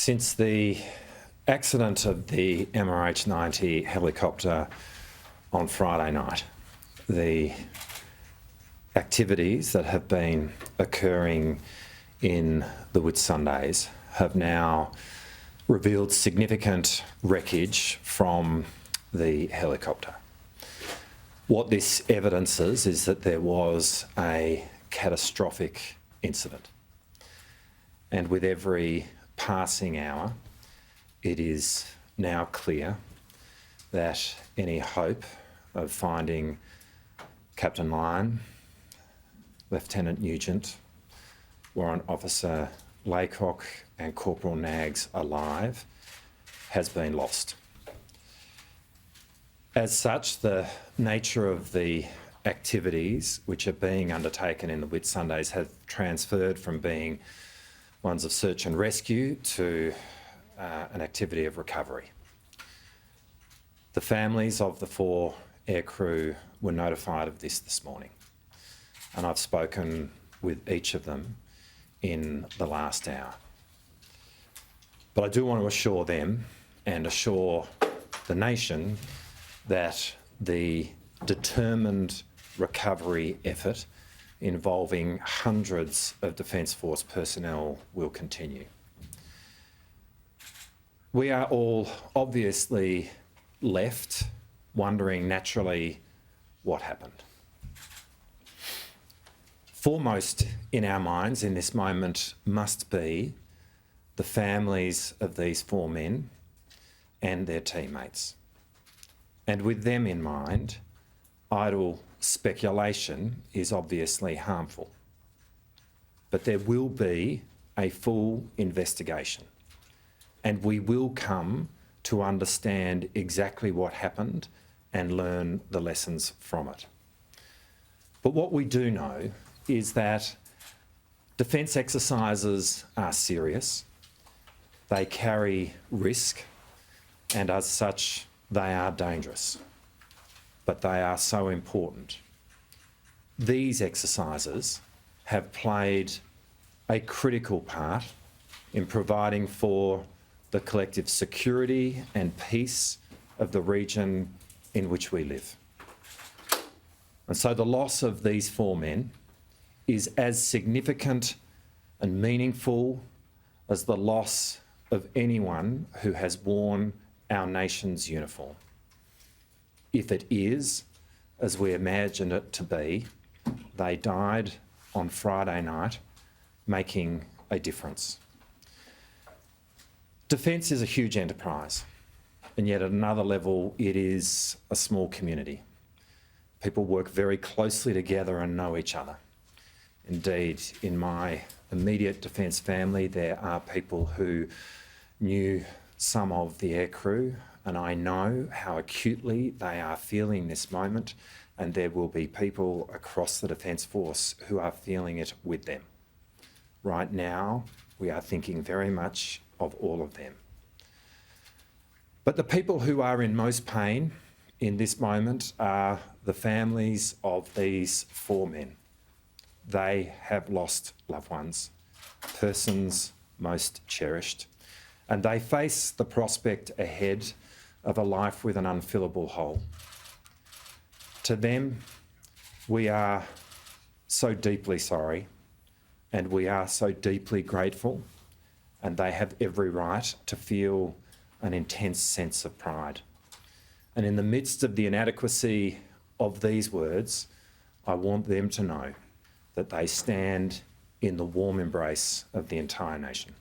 Since the accident of the MRH-90 helicopter on Friday night, the activities that have been occurring in the Whitsundays have now revealed significant wreckage from the helicopter. What this evidences is that there was a catastrophic incident, and with every passing hour it is now clear that any hope of finding Captain Lyon, Lieutenant Nugent, Warrant Officer Laycock and Corporal Naggs alive has been lost. As such, the nature of the activities which are being undertaken in the Whitsundays have transferred from being ones of search and rescue to an activity of recovery. The families of the 4 aircrew were notified of this morning, and I've spoken with each of them in the last hour. But I do want to assure them and assure the nation that the determined recovery effort involving hundreds of Defence Force personnel will continue. We are all obviously left wondering naturally what happened. Foremost in our minds in this moment must be the families of these 4 men and their teammates. And with them in mind, idle speculation is obviously harmful. But there will be a full investigation, and we will come to understand exactly what happened and learn the lessons from it. But what we do know is that defence exercises are serious, they carry risk, and as such, they are dangerous, but they are so important. These exercises have played a critical part in providing for the collective security and peace of the region in which we live. And so the loss of these 4 men is as significant and meaningful as the loss of anyone who has worn our nation's uniform. If it is, as we imagine it to be, they died on Friday night, making a difference. Defence is a huge enterprise, and yet at another level, it is a small community. People work very closely together and know each other. Indeed, in my immediate defence family, there are people who knew some of the aircrew, and I know how acutely they are feeling this moment, and there will be people across the Defence Force who are feeling it with them. Right now, we are thinking very much of all of them. But the people who are in most pain in this moment are the families of these 4 men. They have lost loved ones, persons most cherished, and they face the prospect ahead of a life with an unfillable hole. To them, we are so deeply sorry, and we are so deeply grateful, and they have every right to feel an intense sense of pride. And in the midst of the inadequacy of these words, I want them to know that they stand in the warm embrace of the entire nation.